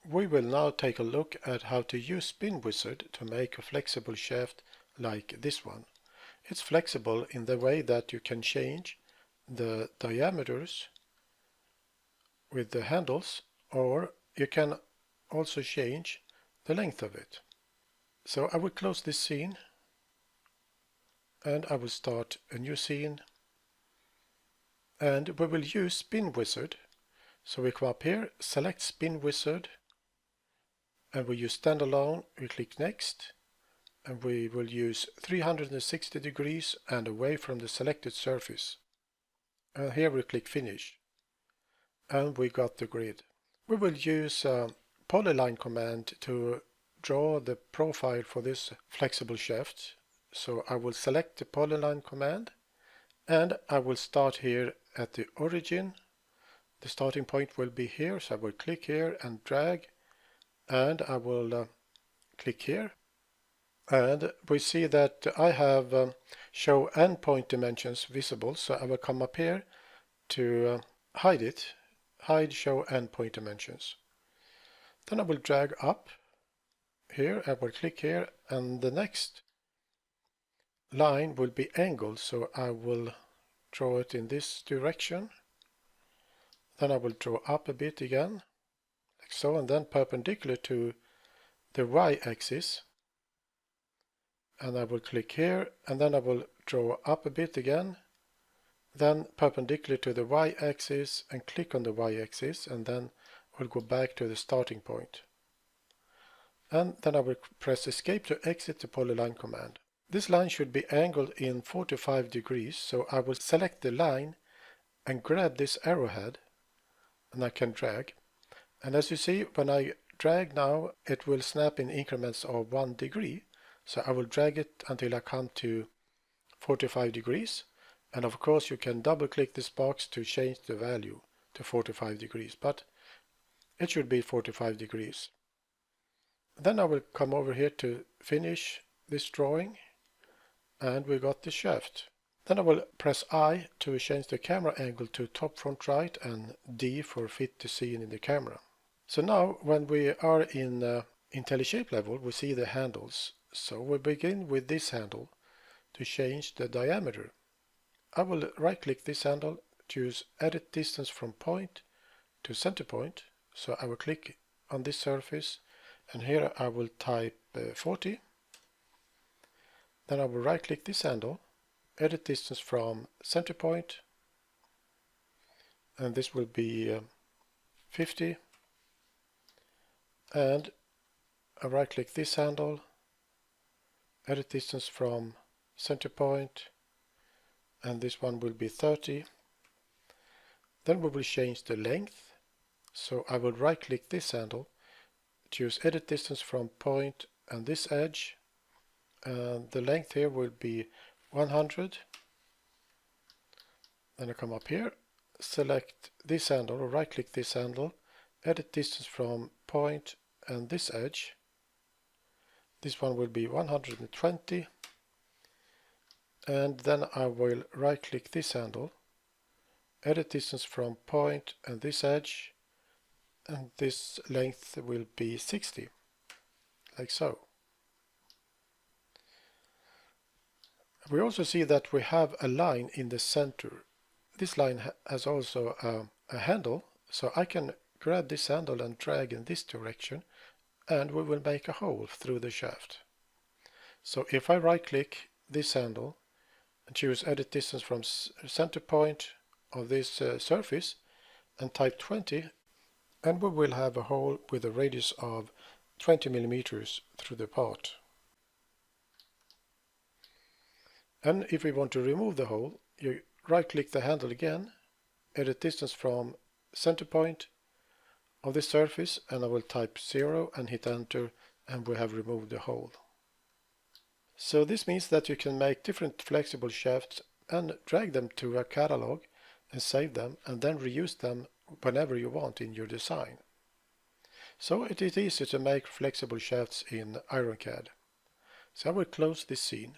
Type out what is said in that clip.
We will now take a look at how to use Spin Wizard to make a flexible shaft like this one. It's flexible in the way that you can change the diameters with the handles, or you can also change the length of it. So I will close this scene and I will start a new scene, and we will use Spin Wizard. So we come up here, select Spin Wizard, and we use standalone, we click next, and we will use 360 degrees and away from the selected surface. And here we click finish, and we got the grid. We will use polyline command to draw the profile for this flexible shaft. So I will select the polyline command, and I will start here at the origin. The starting point will be here, so I will click here and drag, and I will click here. And we see that I have show endpoint dimensions visible, so I will come up here to hide it, hide show endpoint dimensions. Then I will drag up here, I will click here, and the next line will be angled, so I will draw it in this direction. Then I will draw up a bit again, like so, and then perpendicular to the y-axis. And I will click here, and then I will draw up a bit again, then perpendicular to the y-axis, and click on the y-axis, and then we'll go back to the starting point. And then I will press escape to exit the polyline command. This line should be angled in 45 degrees, so I will select the line and grab this arrowhead, and I can drag. And as you see, when I drag now, it will snap in increments of 1 degree. So I will drag it until I come to 45 degrees. And of course you can double click this box to change the value to 45 degrees, but it should be 45 degrees. Then I will come over here to finish this drawing, and we got the shaft. Then I will press I to change the camera angle to top front right, and D for fit the scene in the camera. So now when we are in IntelliShape level, we see the handles. So we begin with this handle to change the diameter. I will right click this handle, choose edit distance from point to center point. So I will click on this surface, and here I will type 40. Then I will right click this handle, edit distance from center point, and this will be 50. And I right click this handle, edit distance from center point, and this one will be 30. Then we will change the length. So I will right click this handle, choose edit distance from point and this edge, and the length here will be 100. Then I come up here, select this handle, or right click this handle, edit distance from point and this edge. This one will be 120, and then I will right click this handle, edit distance from point and this edge, and this length will be 60, like so. We also see that we have a line in the center. This line has also a handle, so I can grab this handle and drag in this direction, and we will make a hole through the shaft. So if I right click this handle and choose edit distance from center point of this surface and type 20, and we will have a hole with a radius of 20 millimeters through the part. And if we want to remove the hole, you right click the handle again, edit distance from center point of this surface, and I will type 0 and hit enter, and we have removed the hole. So this means that you can make different flexible shafts and drag them to a catalog and save them, and then reuse them whenever you want in your design. So it is easy to make flexible shafts in IronCAD. So I will close this scene.